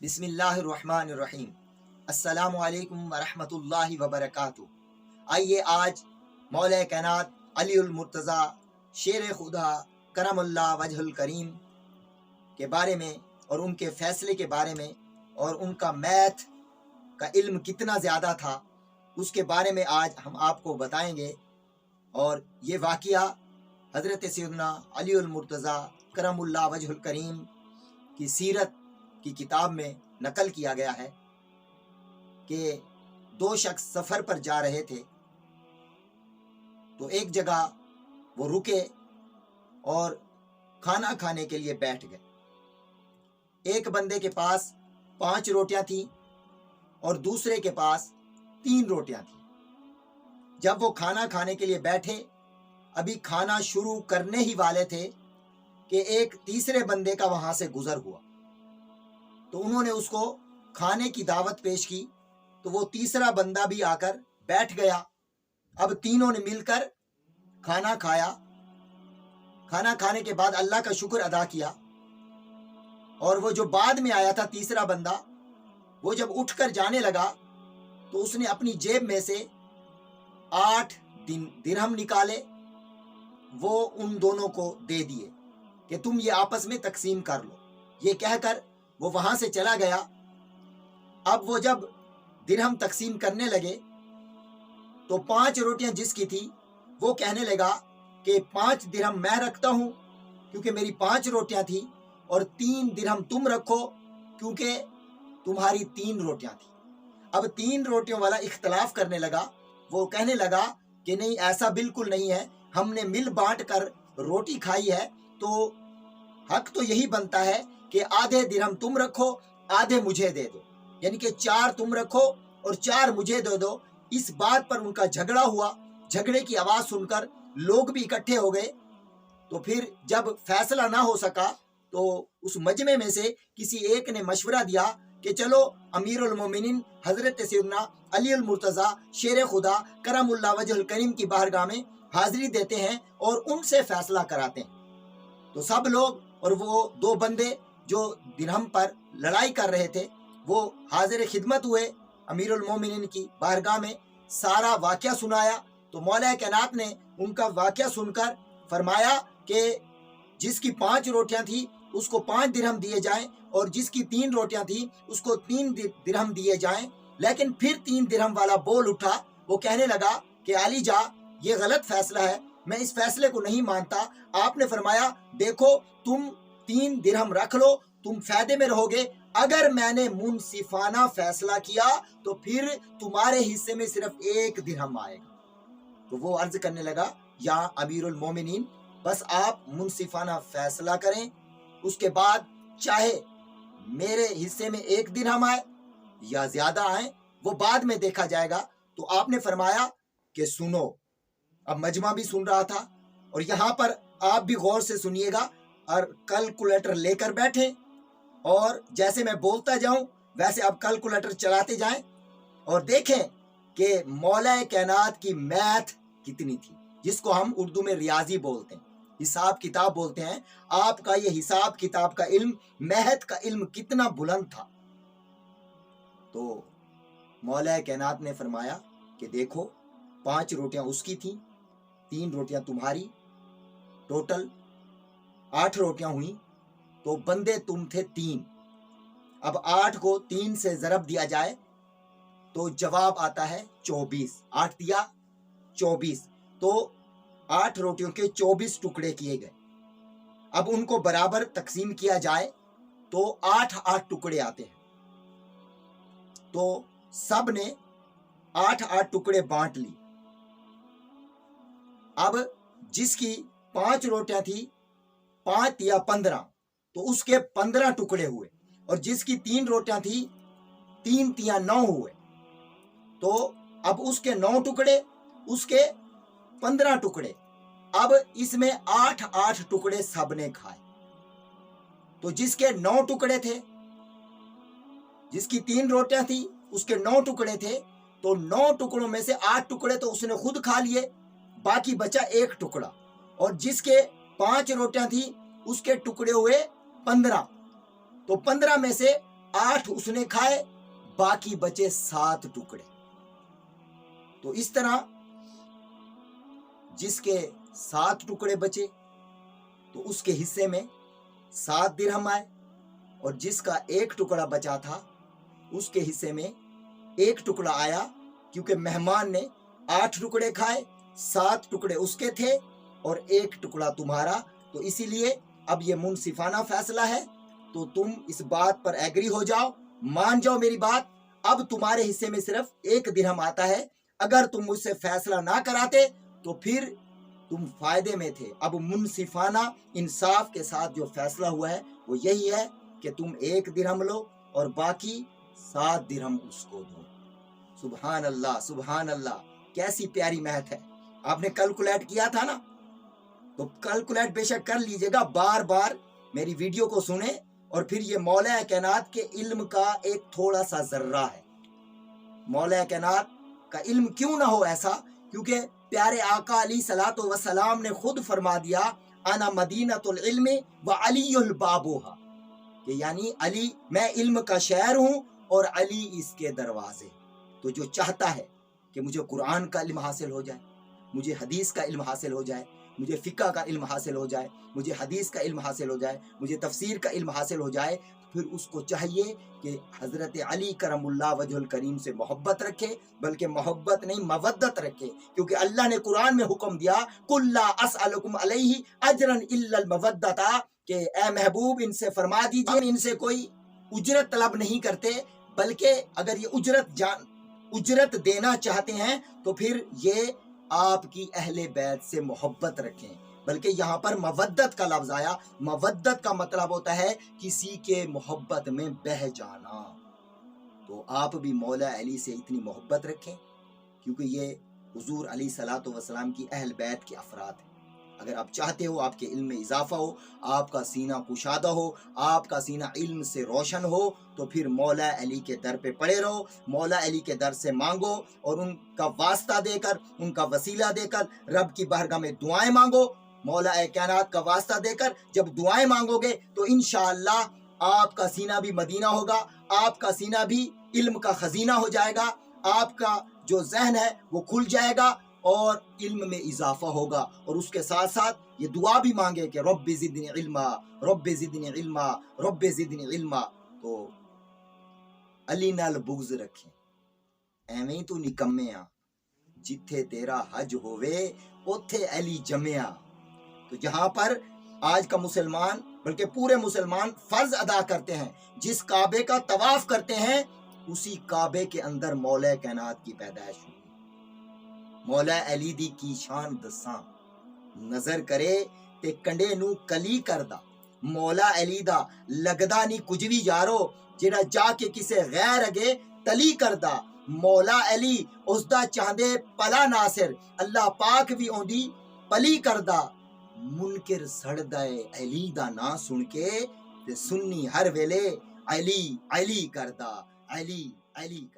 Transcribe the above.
बिस्मिल्लाहिर्रहमानिर्रहीम। अस्सलामु अलैकुम वरहमतुल्लाहि वबरकातुहू। आइए आज मौला कायनात अलीउल मुर्तज़ा शेर खुदा करमुल्लाह वजहुल करीम के बारे में और उनके फ़ैसले के बारे में और उनका मैथ का इल्म कितना ज़्यादा था उसके बारे में आज हम आपको बताएंगे। और ये वाक़िया हज़रत सैयदना अलीउल मुर्तज़ा करमुल्लाह वजहुल करीम की सीरत की किताब में नकल किया गया है कि दो शख्स सफ़र पर जा रहे थे तो एक जगह वो रुके और खाना खाने के लिए बैठ गए। एक बंदे के पास 5 रोटियां थी और दूसरे के पास 3 रोटियां थी। जब वो खाना खाने के लिए बैठे, अभी खाना शुरू करने ही वाले थे कि एक तीसरे बंदे का वहां से गुजर हुआ। तो उन्होंने उसको खाने की दावत पेश की तो वो तीसरा बंदा भी आकर बैठ गया। अब तीनों ने मिलकर खाना खाया। खाना खाने के बाद अल्लाह का शुक्र अदा किया और वो जो बाद में आया था तीसरा बंदा, वो जब उठकर जाने लगा तो उसने अपनी जेब में से 8 दिरहम निकाले, वो उन दोनों को दे दिए कि तुम ये आपस में तकसीम कर लो। ये कहकर वो वहां से चला गया। अब वो जब दिरहम तकसीम करने लगे तो 5 रोटियां जिसकी थी वो कहने लगा कि 5 दिरहम मैं रखता हूं क्योंकि मेरी 5 रोटियां थी और 3 दिरहम तुम रखो क्योंकि तुम्हारी 3 रोटियां थी। अब 3 रोटियों वाला इख्तलाफ करने लगा। वो कहने लगा कि नहीं, ऐसा बिल्कुल नहीं है, हमने मिल बांट कर रोटी खाई है तो हक तो यही बनता है कि आधे दिरहम तुम रखो, आधे मुझे दे दो, यानी कि 4 तुम रखो और 4 मुझे दे दो। इस बात पर उनका झगड़ा हुआ। झगड़े की आवाज सुनकर लोग भी इकट्ठे हो गए। तो फिर जब फैसला ना हो सका तो उस मजमे में से किसी एक ने मशवरा दिया कि चलो अमीरुल मोमिनीन हजरत सैयदना अलीउल मुर्तज़ा शेर खुदा करमुल्लाह वजहुल करीम की बारगाह में हाजिरी देते हैं और उनसे फैसला कराते हैं। तो सब लोग और वो 2 बंदे जो दिरहम पर लड़ाई कर रहे थे वो हाजिर खिदमत हुए अमीरुल मोमिनीन की बारगाह में। सारा वाक़या सुनाया तो मौला कायनात ने उनका वाक़या सुनकर फरमाया कि जिसकी 5 रोटियां थी उसको 5 दिरहम दिए जाएं और जिसकी 3 रोटियां थी उसको 3 दिरहम दिए जाएं। लेकिन फिर 3 दिरहम वाला बोल उठा। वो कहने लगा कि अली जा, ये गलत फैसला है, मैं इस फैसले को नहीं मानता। आपने फरमाया देखो तुम 3 दिरहम रख लो, तुम फायदे में रहोगे। अगर मैंने मुनसिफाना फैसला किया तो फिर तुम्हारे हिस्से में सिर्फ 1 दिरहम आएगा। तो वो अर्ज करने लगा, या अमीरुल मोमिनीन, बस आप मुनसिफाना फैसला करें, उसके बाद चाहे मेरे हिस्से में 1 दिरहम आए या ज्यादा आए वो बाद में देखा जाएगा। तो आपने फरमाया कि सुनो। अब मजमा भी सुन रहा था और यहाँ पर आप भी गौर से सुनिएगा और कैलकुलेटर लेकर बैठे और जैसे मैं बोलता जाऊं वैसे आप कैलकुलेटर चलाते जाएं और देखें कि मौला कायनात की मैथ कितनी थी, जिसको हम उर्दू में रियाजी बोलते हैं, हिसाब किताब बोलते हैं। आपका ये हिसाब किताब का इल्म, मैथ का इल्म कितना बुलंद था। तो मौला कायनात ने फरमाया कि देखो 5 रोटियां उसकी थी, 3 रोटियां तुम्हारी, टोटल 8 रोटियां हुई। तो बंदे तुम थे 3। अब 8 को 3 से ज़रब दिया जाए तो जवाब आता है 24। 8 दिया 24, तो 8 रोटियों के 24 टुकड़े किए गए। अब उनको बराबर तकसीम किया जाए तो 8-8 टुकड़े आते हैं। तो सब ने 8-8 टुकड़े बांट ली। अब जिसकी 5 रोटियां थी, 5 या 15, तो उसके 15 टुकड़े हुए और जिसकी 3 रोटियां थी, 3 या 9 हुए। तो अब उसके 9 टुकड़े, उसके 15 टुकड़े। अब इसमें 8-8 टुकड़े सबने खाए। तो जिसके 9 टुकड़े थे, जिसकी 3 रोटियां थी उसके 9 टुकड़े थे, तो 9 टुकड़ों में से 8 टुकड़े तो उसने खुद खा लिए, बाकी बचा 1 टुकड़ा। और जिसके 5 रोटियां थी उसके टुकड़े हुए 15, तो 15 में से 8 उसने खाए, बाकी बचे 7 टुकड़े। तो इस तरह जिसके 7 टुकड़े बचे तो उसके हिस्से में 7 दिरहम आए, और जिसका 1 टुकड़ा बचा था उसके हिस्से में 1 टुकड़ा आया, क्योंकि मेहमान ने 8 टुकड़े खाए, 7 टुकड़े उसके थे और 1 टुकड़ा तुम्हारा। तो इसीलिए अब ये मुनसिफाना फैसला है, तो तुम इस बात पर एग्री हो जाओ, मान जाओ मेरी बात। अब तुम्हारे हिस्से में सिर्फ 1 दिरहम आता है। अगर तुम मुझसे फैसला ना कराते तो फिर तुम फायदे में थे। अब मुनसिफाना इंसाफ के साथ जो फैसला हुआ है वो यही है कि तुम 1 दिरहम लो और बाकी 7 दिरहम उसको दो। सुभान अल्लाह, सुभान अल्लाह, कैसी प्यारी महत है। आपने कैलकुलेट किया था ना, तो कैलकुलेट बेशक कर लीजिएगा, बार बार मेरी वीडियो को सुने, और फिर ये मौला कायनात के इल्म का एक थोड़ा सा जर्रा है। मौला कायनात का इल्म क्यों ना हो ऐसा, क्योंकि प्यारे आका अली सलातो व सलाम ने खुद फरमा दिया, अना मदीनतुल इल्मी व अलीयुल बाबुहा, कि यानी अली, मैं इल्म का शहर हूँ और अली इसके दरवाजे। तो जो चाहता है कि मुझे कुरान का इल्म हासिल हो जाए, मुझे हदीस का इल्म हासिल हो जाए, मुझे फ़िक़्ह का इल्म हासिल हो जाए, मुझे हदीस का इल्म हासिल हो जाए, मुझे तफसीर का इल्म हासिल हो जाए, फिर उसको चाहिए कि हज़रत अली करमुल्लाह वजहुल करीम से मोहब्बत रखे, बल्कि मोहब्बत नहीं मवद्दत रखे, क्योंकि अल्लाह ने कुरान में हुक्म दिया, कुल ला अस्अलुकुम अलैहि अजरन इल्लल मवद्दता, कि ए महबूब इनसे फरमा दीजिए इनसे कोई उजरत तलब नहीं करते, बल्कि अगर ये उजरत देना चाहते हैं तो फिर ये आपकी अहले बैत से मोहब्बत रखें। बल्कि यहाँ पर मवद्दत का लफ्ज आया। मवद्दत का मतलब होता है किसी के मोहब्बत में बह जाना। तो आप भी मौला अली से इतनी मोहब्बत रखें, क्योंकि ये हुजूर अली सलातो व सलाम की अहल बैत के अफराद हैं। अगर आप चाहते हो आपके इल्म में इजाफा हो, आपका सीना कुशादा हो, आपका सीना इल्म से रोशन हो, तो फिर मौला अली के दर पे पड़े रहो, मौला अली के दर से मांगो, और उनका वास्ता देकर, उनका वसीला देकर रब की बारगाह में दुआएं मांगो। मौला कायनात का वास्ता देकर जब दुआएं मांगोगे तो इंशाअल्लाह आपका सीना भी मदीना होगा, आपका सीना भी इल्म का खजीना हो जाएगा, आपका जो जहन है वो खुल जाएगा और इल्म में इजाफा होगा। और उसके साथ साथ ये दुआ भी मांगे कि रब्बि ज़िदनी इल्मा, रब्बि ज़िदनी इल्मा, रब्बि ज़िदनी इल्मा। तो अली नाल बुग़्ज़ रखें, एवें तू निकम्मिया, जिथे तेरा हज होवे उथे अली जमिया। तो जहां पर आज का मुसलमान, बल्कि पूरे मुसलमान फर्ज अदा करते हैं, जिस काबे का तवाफ करते हैं उसी काबे के अंदर मौला कायनात की पैदाइश हुई। मौला अली दी की शान दसां, नजर करे ते कंडे नू कली करदा। मौला अली दा लगदा नहीं कुछ भी यारो, जेड़ा जाके किसे गैर अगे तली करदा। मौला अली उसदा चाहदे पला नासिर, अल्लाह पाक भी ओंदी पली करदा। मुनकिर सड़दा है अली दा ना सुन के, ते सुन्नी हर वेले अली अली करदा, अली अली।